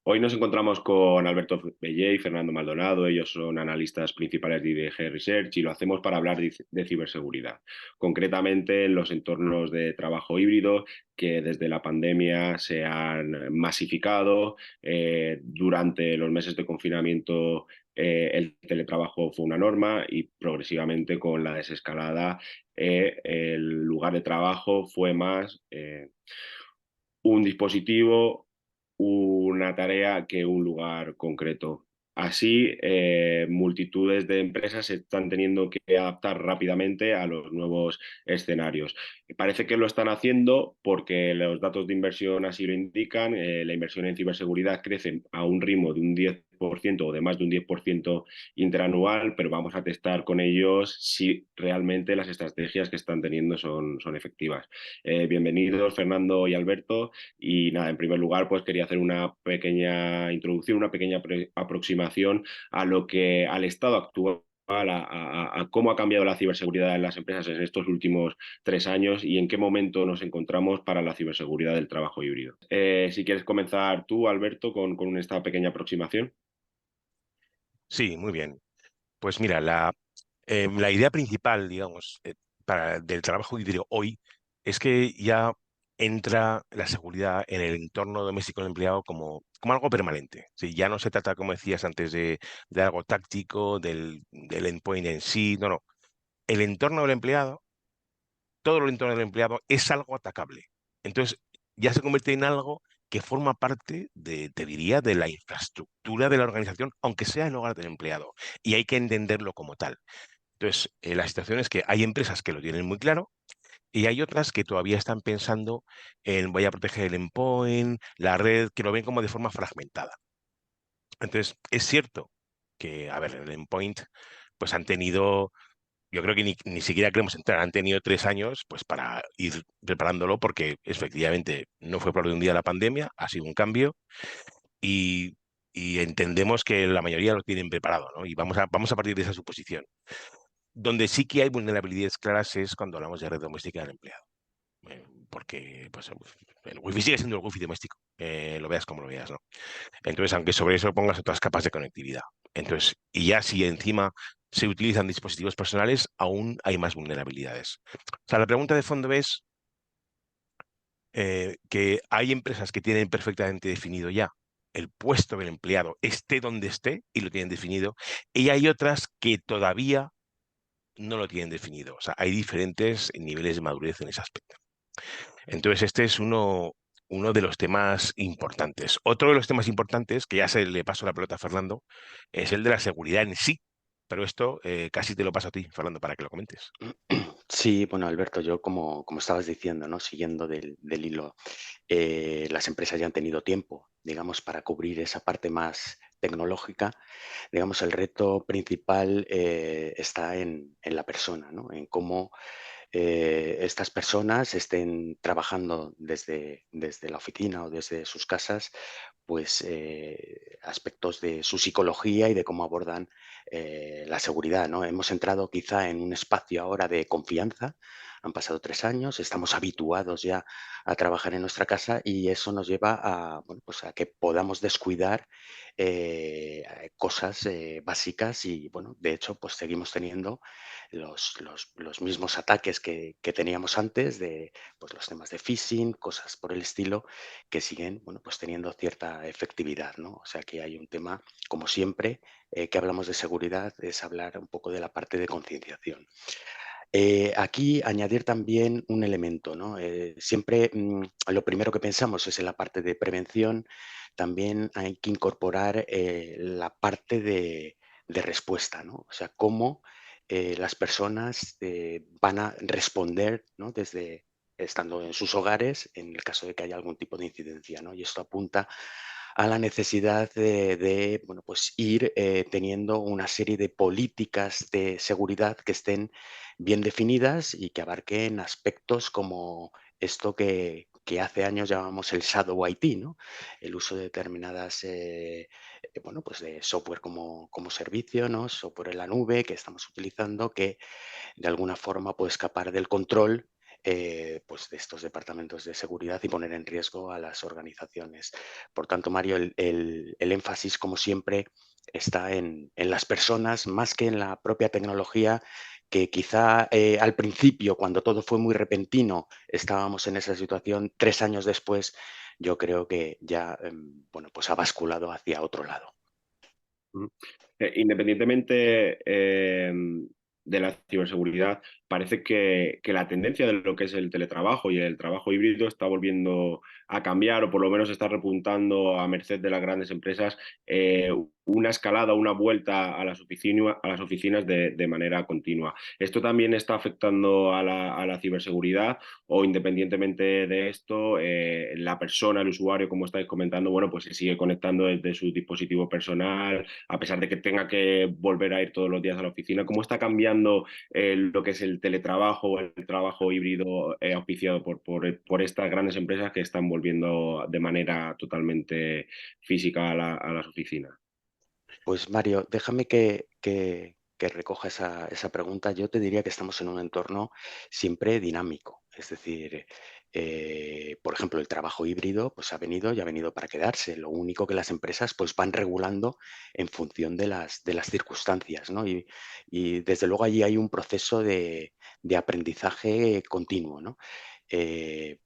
Hoy nos encontramos con Alberto Bellé y Fernando Maldonado. Ellos son analistas principales de IDG Research y lo hacemos para hablar de ciberseguridad, concretamente en los entornos de trabajo híbrido que desde la pandemia se han masificado. Durante los meses de confinamiento el teletrabajo fue una norma y progresivamente con la desescalada el lugar de trabajo fue más un dispositivo, una tarea que un lugar concreto. Así, multitudes de empresas se están teniendo que adaptar rápidamente a los nuevos escenarios. Parece que lo están haciendo porque los datos de inversión así lo indican. La inversión en ciberseguridad crece a un ritmo de un 10% o de más de un 10% interanual, pero vamos a testar con ellos si realmente las estrategias que están teniendo son efectivas. Bienvenidos, Fernando y Alberto. Y nada, en primer lugar, pues quería hacer una pequeña introducción, una pequeña aproximación a lo que al estado actual. A cómo ha cambiado la ciberseguridad en las empresas en estos últimos 3 años y en qué momento nos encontramos para la ciberseguridad del trabajo híbrido. Si quieres comenzar tú, Alberto, con esta pequeña aproximación. Sí, muy bien. Pues mira, la idea principal, digamos, del trabajo híbrido hoy es que ya entra la seguridad en el entorno doméstico del empleado como algo permanente. Sí, ya no se trata, como decías antes, de algo táctico, del endpoint en sí. No, no. El entorno del empleado, todo el entorno del empleado es algo atacable. Entonces, ya se convierte en algo que forma parte te diría, de la infraestructura de la organización, aunque sea el hogar del empleado. Y hay que entenderlo como tal. Entonces, la situación es que hay empresas que lo tienen muy claro y hay otras que todavía están pensando en voy a proteger el endpoint, la red, que lo ven como de forma fragmentada. Entonces, es cierto que, a ver, el endpoint, pues han tenido, yo creo que ni siquiera queremos entrar, han tenido 3 años pues para ir preparándolo porque efectivamente no fue por de un día la pandemia, ha sido un cambio y, y entendemos que la mayoría lo tienen preparado, ¿no? Y vamos a partir de esa suposición. Donde sí que hay vulnerabilidades claras es cuando hablamos de red doméstica del empleado. Porque pues, el wifi sigue siendo el wifi doméstico, lo veas como lo veas, ¿no? Entonces, aunque sobre eso pongas otras capas de conectividad. Entonces, y ya si encima se utilizan dispositivos personales, aún hay más vulnerabilidades. O sea, la pregunta de fondo es que hay empresas que tienen perfectamente definido ya el puesto del empleado, esté donde esté, y lo tienen definido, y hay otras que todavía no lo tienen definido. O sea, hay diferentes niveles de madurez en ese aspecto. Entonces, este es uno de los temas importantes. Otro de los temas importantes, que ya se le paso la pelota a Fernando, es el de la seguridad en sí. Pero esto casi te lo paso a ti, Fernando, para que lo comentes. Sí, bueno, Alberto, yo como estabas diciendo, ¿no? Siguiendo del hilo, las empresas ya han tenido tiempo, digamos, para cubrir esa parte más tecnológica. Digamos, el reto principal está en la persona, ¿no? En cómo estas personas estén trabajando desde la oficina o desde sus casas, pues aspectos de su psicología y de cómo abordan la seguridad, ¿no? Hemos entrado quizá en un espacio ahora de confianza. Han pasado 3 años, estamos habituados ya a trabajar en nuestra casa y eso nos lleva a, bueno, pues a que podamos descuidar cosas básicas y, bueno, de hecho, pues seguimos teniendo los mismos ataques que teníamos antes de pues, los temas de phishing, cosas por el estilo, que siguen, bueno, pues teniendo cierta efectividad, ¿no? O sea que hay un tema, como siempre, que hablamos de seguridad, es hablar un poco de la parte de concienciación. Aquí añadir también un elemento, ¿no? Siempre lo primero que pensamos es en la parte de prevención, también hay que incorporar la parte de respuesta, ¿no? O sea, cómo las personas van a responder, ¿no? Desde estando en sus hogares en el caso de que haya algún tipo de incidencia, ¿no? Y esto apunta a la necesidad bueno, pues ir teniendo una serie de políticas de seguridad que estén bien definidas y que abarquen aspectos como esto que hace años llamábamos el shadow IT, ¿no? El uso de determinadas, bueno, pues de software como servicio, ¿no? Software en la nube que estamos utilizando que de alguna forma puede escapar del control pues de estos departamentos de seguridad y poner en riesgo a las organizaciones. Por tanto, Mario, el énfasis, como siempre, está en las personas más que en la propia tecnología, que quizá al principio, cuando todo fue muy repentino, estábamos en esa situación. 3 años después, yo creo que ya bueno, pues ha basculado hacia otro lado. Independientemente de la ciberseguridad, parece que la tendencia de lo que es el teletrabajo y el trabajo híbrido está volviendo a cambiar, o por lo menos está repuntando a merced de las grandes empresas una escalada, una vuelta a las oficinas de manera continua. ¿Esto también está afectando a la ciberseguridad, o independientemente de esto, la persona, el usuario, como estáis comentando, bueno, pues se sigue conectando desde su dispositivo personal, a pesar de que tenga que volver a ir todos los días a la oficina? ¿Cómo está cambiando lo que es el teletrabajo o el trabajo híbrido auspiciado por estas grandes empresas que están volviendo de manera totalmente física a las oficinas? Pues Mario, déjame que recoja esa pregunta. Yo te diría que estamos en un entorno siempre dinámico. Es decir, por ejemplo, el trabajo híbrido pues ha venido y ha venido para quedarse. Lo único que las empresas pues van regulando en función de las circunstancias, ¿no? Y desde luego allí hay un proceso de aprendizaje continuo, ¿no?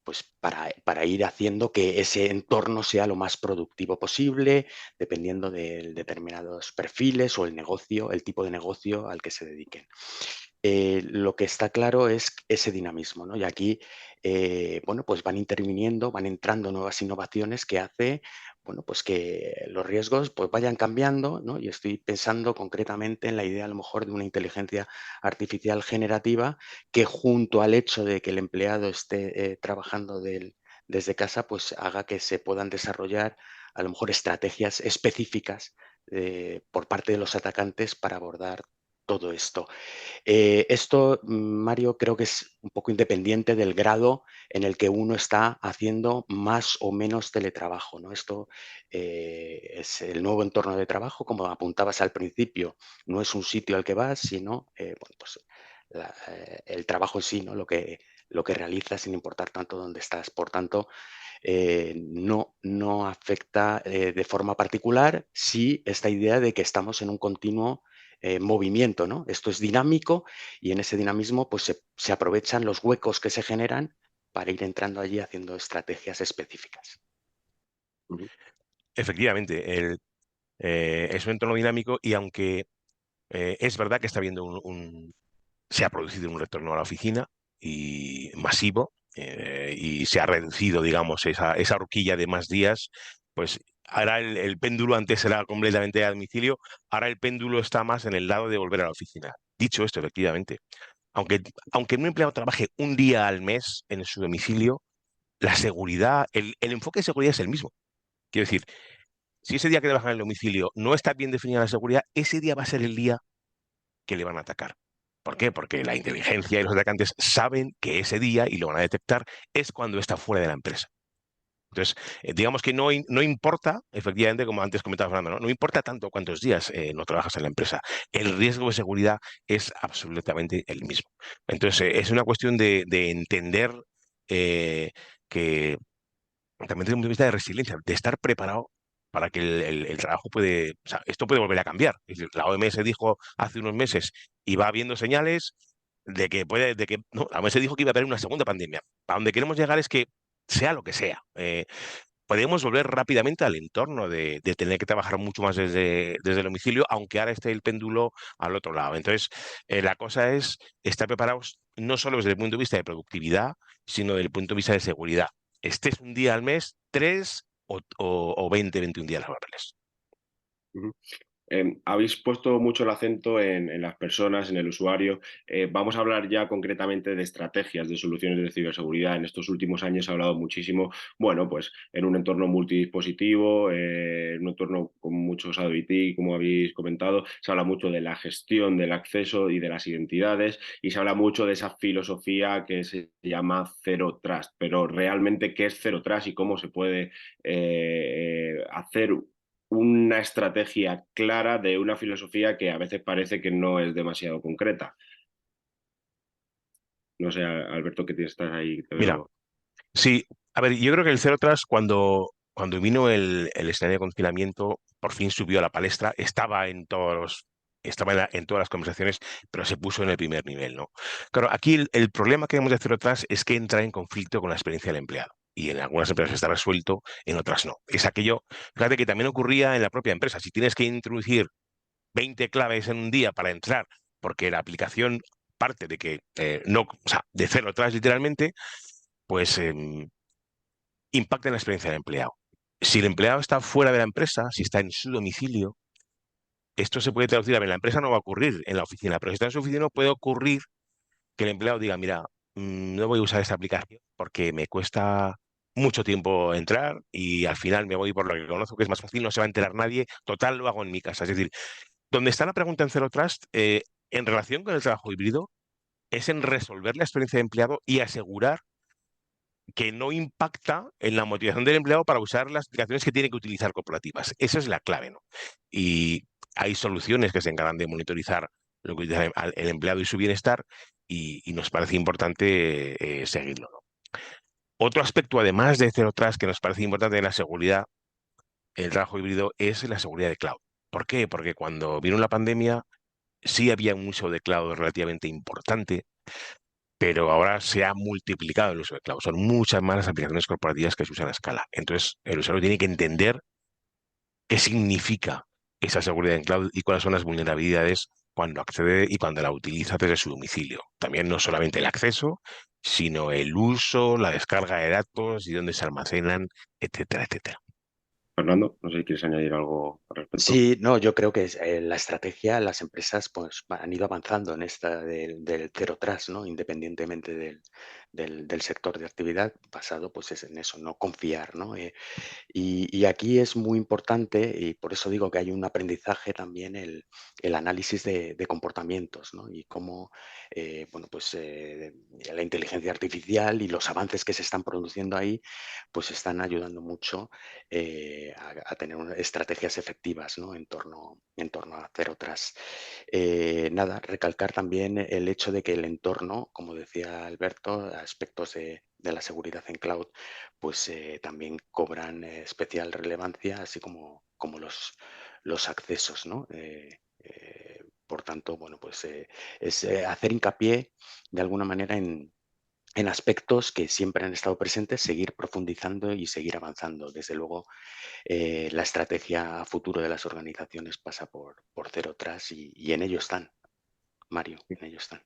Pues para ir haciendo que ese entorno sea lo más productivo posible, dependiendo de determinados perfiles o el negocio, el tipo de negocio al que se dediquen. Lo que está claro es ese dinamismo, ¿no? Y aquí, bueno, pues van interviniendo, van entrando nuevas innovaciones que hace, bueno, pues que los riesgos pues vayan cambiando, ¿no? Y estoy pensando concretamente en la idea a lo mejor de una inteligencia artificial generativa que, junto al hecho de que el empleado esté trabajando desde casa, pues haga que se puedan desarrollar a lo mejor estrategias específicas por parte de los atacantes para abordar todo esto. Esto, Mario, creo que es un poco independiente del grado en el que uno está haciendo más o menos teletrabajo, ¿no? Esto es el nuevo entorno de trabajo, como apuntabas al principio, no es un sitio al que vas, sino bueno, pues el trabajo en sí, ¿no? Lo que realizas, sin importar tanto dónde estás. Por tanto, no afecta de forma particular, sí, esta idea de que estamos en un continuo movimiento, ¿no? Esto es dinámico, y en ese dinamismo pues se aprovechan los huecos que se generan para ir entrando allí haciendo estrategias específicas. Efectivamente, es un entorno dinámico, y aunque es verdad que está habiendo se ha producido un retorno a la oficina y masivo, y se ha reducido, digamos, esa horquilla de más días, pues ahora el péndulo, antes era completamente a domicilio, ahora el péndulo está más en el lado de volver a la oficina. Dicho esto, efectivamente, aunque un empleado trabaje un día al mes en su domicilio, la seguridad, el enfoque de seguridad es el mismo. Quiero decir, si ese día que trabaja en el domicilio no está bien definida la seguridad, ese día va a ser el día que le van a atacar. ¿Por qué? Porque la inteligencia y los atacantes saben que ese día, y lo van a detectar, es cuando está fuera de la empresa. Entonces, digamos que no importa, efectivamente, como antes comentaba Fernando, no importa tanto cuántos días no trabajas en la empresa. El riesgo de seguridad es absolutamente el mismo. Entonces, es una cuestión de entender eh, que también desde un punto de vista de resiliencia, de estar preparado para que el trabajo puede, o sea, esto puede volver a cambiar. Es decir, la OMS dijo hace unos meses, y va habiendo señales no, la OMS dijo que iba a haber una segunda pandemia. A donde queremos llegar es que sea lo que sea, podemos volver rápidamente al entorno de tener que trabajar mucho más desde el domicilio, aunque ahora esté el péndulo al otro lado. Entonces, la cosa es estar preparados no solo desde el punto de vista de productividad, sino desde el punto de vista de seguridad. Estés un día al mes, 3 o 20, 21 días laborables. Habéis puesto mucho el acento en las personas, en el usuario. Vamos a hablar ya concretamente de estrategias de soluciones de ciberseguridad. En estos últimos años se ha hablado muchísimo, bueno, pues en un entorno multidispositivo, en un entorno con muchos ADT, como habéis comentado, se habla mucho de la gestión del acceso y de las identidades, y se habla mucho de esa filosofía que se llama Zero Trust. Pero realmente, ¿qué es Zero Trust y cómo se puede hacer una estrategia clara de una filosofía que a veces parece que no es demasiado concreta? No sé, Alberto, que estás ahí, te Mira, veo. sí, a ver, yo creo que el Zero Trust cuando vino el escenario de confinamiento, por fin subió a la palestra, estaba en todas las conversaciones, pero se puso en el primer nivel, ¿no? Claro, aquí el problema que vemos de Zero Trust es que entra en conflicto con la experiencia del empleado. Y en algunas empresas está resuelto, en otras no. Es aquello, fíjate que también ocurría en la propia empresa. Si tienes que introducir 20 claves en un día para entrar, porque la aplicación parte de que no, o sea, de Zero Trust literalmente, pues impacta en la experiencia del empleado. Si el empleado está fuera de la empresa, si está en su domicilio, esto se puede traducir, a ver, en la empresa no va a ocurrir en la oficina, pero si está en su oficina puede ocurrir que el empleado diga, mira, no voy a usar esta aplicación porque me cuesta mucho tiempo entrar y al final me voy por lo que conozco, que es más fácil, no se va a enterar nadie, total lo hago en mi casa. Es decir, donde está la pregunta en Zero Trust, en relación con el trabajo híbrido, es en resolver la experiencia de empleado y asegurar que no impacta en la motivación del empleado para usar las aplicaciones que tiene que utilizar corporativas. Esa es la clave, ¿no? Y hay soluciones que se encargan de monitorizar lo que utiliza el empleado y su bienestar y nos parece importante seguirlo, ¿no? Otro aspecto, además de Zero Trust, que nos parece importante en la seguridad, en el trabajo híbrido, es la seguridad de cloud. ¿Por qué? Porque cuando vino la pandemia sí había un uso de cloud relativamente importante, pero ahora se ha multiplicado el uso de cloud. Son muchas más las aplicaciones corporativas que se usan a escala. Entonces, el usuario tiene que entender qué significa esa seguridad en cloud y cuáles son las vulnerabilidades cuando accede y cuando la utiliza desde su domicilio. También no solamente el acceso, sino el uso, la descarga de datos y dónde se almacenan, etcétera, etcétera. Fernando, no sé si quieres añadir algo al respecto. Sí, no, yo creo que la estrategia, las empresas pues han ido avanzando en esta del Zero Trust, ¿no? Independientemente del sector de actividad, basado pues es en eso, no confiar, ¿no? Y aquí es muy importante, y por eso digo que hay un aprendizaje también, el análisis de comportamientos, ¿no? Y cómo bueno, pues, la inteligencia artificial y los avances que se están produciendo ahí, pues están ayudando mucho a tener estrategias efectivas, ¿no? En torno a Zero Trust. Nada, recalcar también el hecho de que el entorno, como decía Alberto, aspectos de la seguridad en cloud, pues también cobran especial relevancia, así como los accesos, ¿no? Por tanto, bueno, pues es hacer hincapié de alguna manera en aspectos que siempre han estado presentes, seguir profundizando y seguir avanzando. Desde luego, la estrategia a futuro de las organizaciones pasa por Zero Trust y en ello están, Mario, en ello están.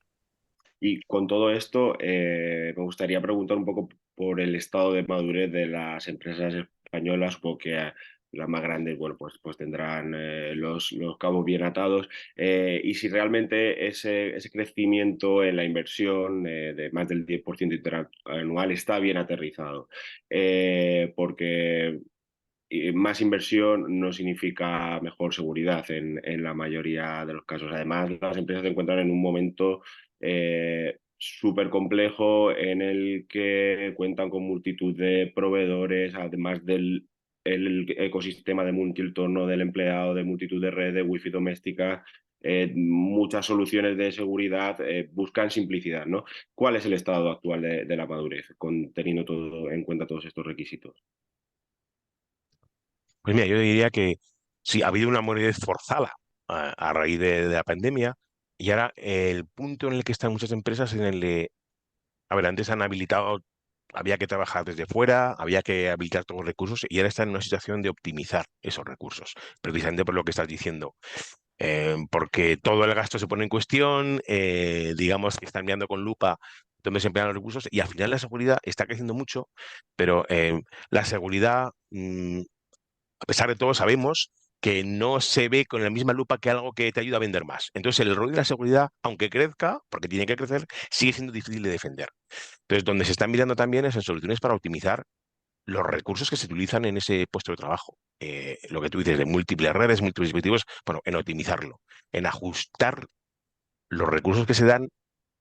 Y con todo esto, me gustaría preguntar un poco por el estado de madurez de las empresas españolas, porque las más grandes, bueno, pues tendrán los cabos bien atados, y si realmente ese crecimiento en la inversión de más del 10% interanual está bien aterrizado, porque más inversión no significa mejor seguridad en la mayoría de los casos. Además, las empresas se encuentran en un momento súper complejo en el que cuentan con multitud de proveedores, además del el ecosistema de multientorno del empleado, de multitud de redes, de wifi doméstica. Muchas soluciones de seguridad buscan simplicidad, ¿no? ¿Cuál es el estado actual de la madurez, teniendo todo en cuenta todos estos requisitos? Pues mira, yo diría que sí, ha habido una movilidad forzada a raíz de la pandemia y ahora el punto en el que están muchas empresas en el de, a ver, antes han habilitado, había que trabajar desde fuera, había que habilitar todos los recursos y ahora están en una situación de optimizar esos recursos, precisamente por lo que estás diciendo. Porque todo el gasto se pone en cuestión, digamos que están mirando con lupa dónde se emplean los recursos y al final la seguridad está creciendo mucho, pero la seguridad, a pesar de todo, sabemos que no se ve con la misma lupa que algo que te ayuda a vender más. Entonces, el rol de la seguridad, aunque crezca, porque tiene que crecer, sigue siendo difícil de defender. Entonces, donde se están mirando también es en soluciones para optimizar los recursos que se utilizan en ese puesto de trabajo. Lo que tú dices de múltiples redes, múltiples dispositivos, bueno, en optimizarlo, en ajustar los recursos que se dan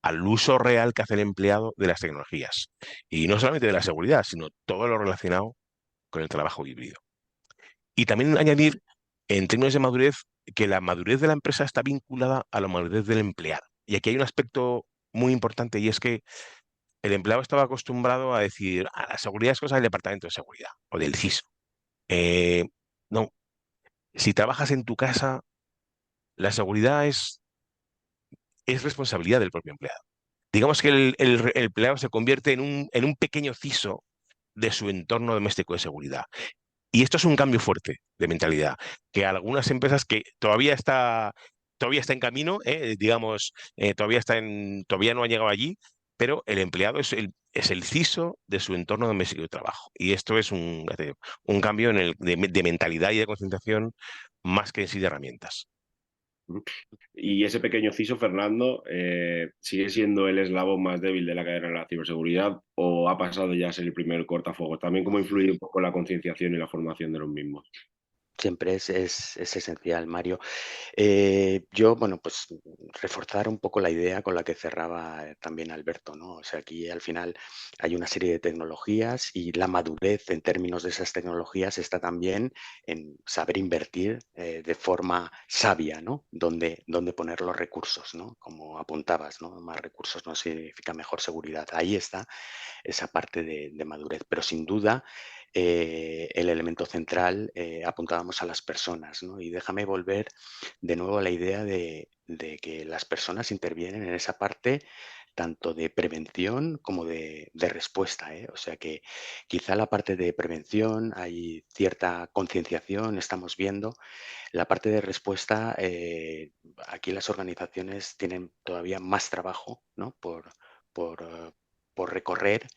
al uso real que hace el empleado de las tecnologías. Y no solamente de la seguridad, sino todo lo relacionado con el trabajo híbrido. Y también añadir, en términos de madurez, que la madurez de la empresa está vinculada a la madurez del empleado. Y aquí hay un aspecto muy importante, y es que el empleado estaba acostumbrado a decir, la seguridad es cosa del departamento de seguridad o del CISO. No, si trabajas en tu casa, la seguridad es responsabilidad del propio empleado. Digamos que el empleado se convierte en un pequeño CISO de su entorno doméstico de seguridad. Y esto es un cambio fuerte de mentalidad, que algunas empresas que todavía está en camino, digamos, todavía no ha llegado allí, pero el empleado es el CISO de su entorno doméstico de trabajo. Y esto es ya te digo, un cambio de mentalidad y de concentración más que en sí de herramientas. Y ese pequeño CISO, Fernando, ¿sigue siendo el eslabón más débil de la cadena de la ciberseguridad o ha pasado ya a ser el primer cortafuegos? También cómo influye un poco la concienciación y la formación de los mismos. Siempre es esencial, Mario. Yo, bueno, pues reforzar un poco la idea con la que cerraba también Alberto, ¿no? O sea, aquí al final hay una serie de tecnologías y la madurez en términos de esas tecnologías está también en saber invertir de forma sabia, ¿no? Dónde poner los recursos, ¿no? Como apuntabas, ¿no? Más recursos no significa mejor seguridad. Ahí está esa parte de madurez, pero sin duda el elemento central apuntábamos a las personas, ¿no? Y déjame volver de nuevo a la idea de que las personas intervienen en esa parte tanto de prevención como de respuesta, ¿eh? O sea que quizá la parte de prevención hay cierta concienciación, estamos viendo. La parte de respuesta, aquí las organizaciones tienen todavía más trabajo, ¿no? Por recorrer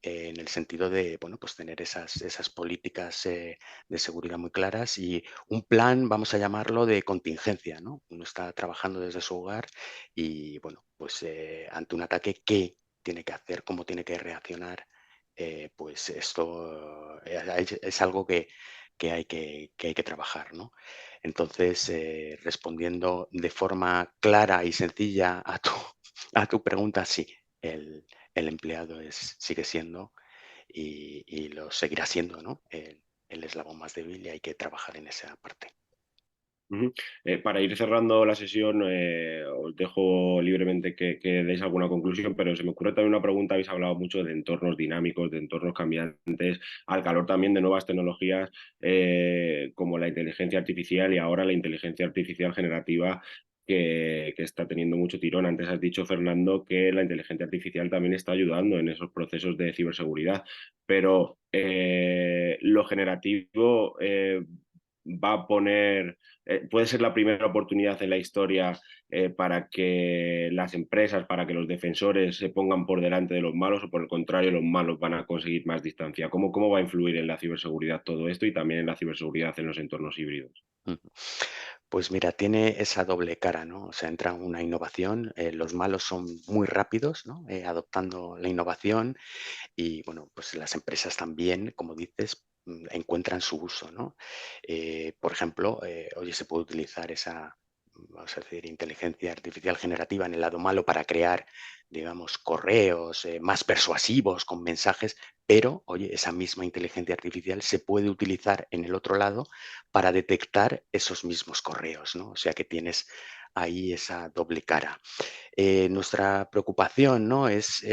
en el sentido de, bueno, pues tener esas políticas de seguridad muy claras y un plan, vamos a llamarlo, de contingencia, ¿no? Uno está trabajando desde su hogar y, bueno, pues ante un ataque, ¿qué tiene que hacer? ¿Cómo tiene que reaccionar? Pues esto es algo que hay que trabajar, ¿no? Entonces, respondiendo de forma clara y sencilla a tu pregunta, sí, el empleado sigue siendo y lo seguirá siendo, ¿no? El eslabón más débil y hay que trabajar en esa parte. Ujú. Para ir cerrando la sesión, os dejo libremente que deis alguna conclusión, pero se me ocurre también una pregunta. Habéis hablado mucho de entornos dinámicos, de entornos cambiantes, al calor también de nuevas tecnologías como la inteligencia artificial y ahora la inteligencia artificial generativa que está teniendo mucho tirón. Antes has dicho, Fernando, que la inteligencia artificial también está ayudando en esos procesos de ciberseguridad, pero lo generativo va a poner puede ser la primera oportunidad en la historia para que las empresas, para que los defensores se pongan por delante de los malos o por el contrario, los malos van a conseguir más distancia. ¿Cómo va a influir en la ciberseguridad todo esto y también en la ciberseguridad en los entornos híbridos? Ujú. Pues mira, tiene esa doble cara, ¿no? O sea, entra una innovación, los malos son muy rápidos, ¿no? Adoptando la innovación y, bueno, pues las empresas también, como dices, encuentran su uso, ¿no? Por ejemplo, oye, se puede utilizar esa, vamos a decir, inteligencia artificial generativa en el lado malo para crear, digamos, correos más persuasivos con mensajes, pero, oye, esa misma inteligencia artificial se puede utilizar en el otro lado para detectar esos mismos correos, ¿no? O sea que tienes ahí esa doble cara. Nuestra preocupación, ¿no? Es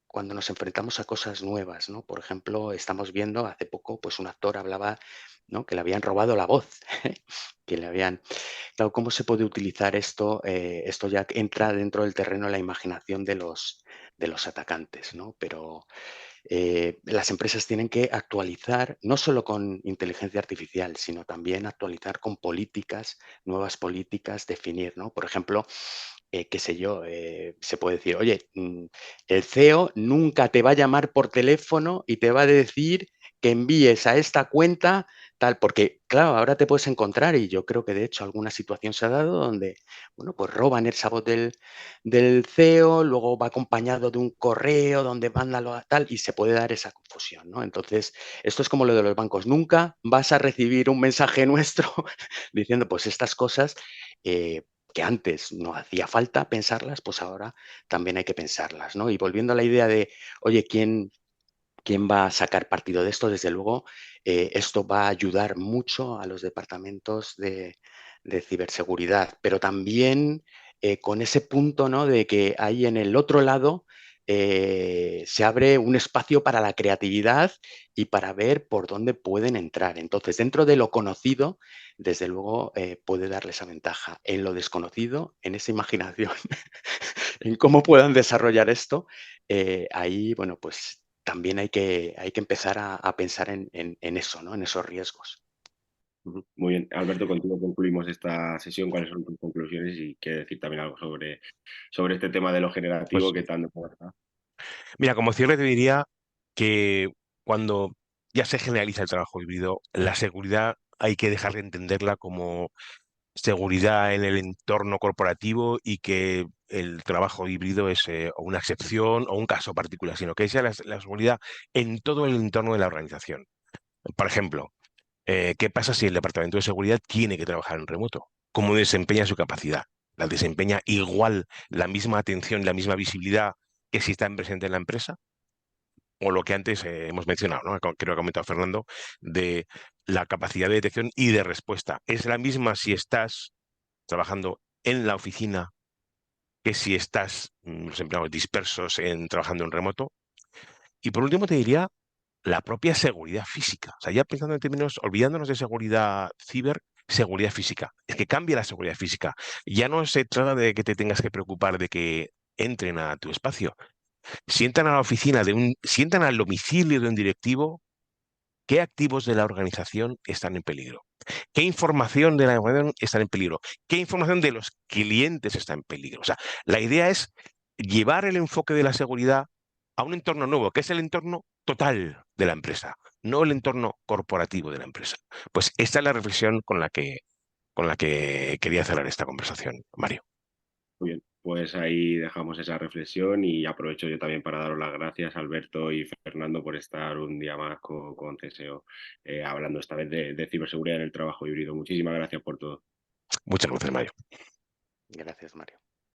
cuando nos enfrentamos a cosas nuevas, ¿no? Por ejemplo, estamos viendo hace poco, pues un actor hablaba, ¿no? Que le habían robado la voz, que le habían... Claro, ¿cómo se puede utilizar esto? Esto ya entra dentro del terreno de la imaginación de los atacantes, ¿no? Pero las empresas tienen que actualizar, no solo con inteligencia artificial, sino también actualizar con políticas, nuevas políticas, definir, ¿no? Por ejemplo, qué sé yo, se puede decir, oye, el CEO nunca te va a llamar por teléfono y te va a decir que envíes a esta cuenta tal, porque claro, ahora te puedes encontrar, y yo creo que de hecho alguna situación se ha dado donde, bueno, pues roban esa voz del CEO, luego va acompañado de un correo donde mándalo a tal, y se puede dar esa confusión, ¿no? Entonces, esto es como lo de los bancos, nunca vas a recibir un mensaje nuestro diciendo, pues estas cosas, que antes no hacía falta pensarlas, pues ahora también hay que pensarlas, ¿no? Y volviendo a la idea de, oye, ¿quién va a sacar partido de esto? Desde luego, esto va a ayudar mucho a los departamentos de ciberseguridad, pero también con ese punto, ¿no?, de que ahí en el otro lado se abre un espacio para la creatividad y para ver por dónde pueden entrar. Entonces, dentro de lo conocido, desde luego puede darle esa ventaja. En lo desconocido, en esa imaginación, en cómo puedan desarrollar esto, ahí, bueno, pues también hay que empezar a pensar en eso, ¿no?, en esos riesgos. Muy bien. Alberto, contigo concluimos esta sesión. ¿Cuáles son tus conclusiones? Y qué decir también algo sobre este tema de lo generativo Pues que tan de moda está. mira, como cierre te diría que cuando ya se generaliza el trabajo híbrido, la seguridad hay que dejar de entenderla como seguridad en el entorno corporativo y que el trabajo híbrido es o una excepción o un caso particular, sino que sea la seguridad en todo el entorno de la organización. Por ejemplo, ¿qué pasa si el departamento de seguridad tiene que trabajar en remoto? ¿Cómo desempeña su capacidad? ¿La desempeña igual, la misma atención, la misma visibilidad que si está presente en la empresa? O lo que antes hemos mencionado, ¿no? Creo que ha comentado Fernando, de la capacidad de detección y de respuesta. ¿Es la misma si estás trabajando en la oficina que si estás, los empleados dispersos trabajando en remoto? Y por último te diría la propia seguridad física. O sea, ya pensando en términos, olvidándonos de seguridad ciber, seguridad física. Es que cambia la seguridad física. Ya no se trata de que te tengas que preocupar de que entren a tu espacio. Sientan a la oficina sientan al domicilio de un directivo, qué activos de la organización están en peligro, qué información de la organización está en peligro, qué información de los clientes está en peligro. O sea, la idea es llevar el enfoque de la seguridad a un entorno nuevo, que es el entorno total de la empresa, no el entorno corporativo de la empresa. Pues esta es la reflexión con la que quería cerrar esta conversación, Mario. Muy bien, pues ahí dejamos esa reflexión y aprovecho yo también para daros las gracias, Alberto y Fernando, por estar un día más con CSO, hablando esta vez de ciberseguridad en el trabajo híbrido. Muchísimas gracias por todo. Muchas gracias, Mario. Gracias, Mario.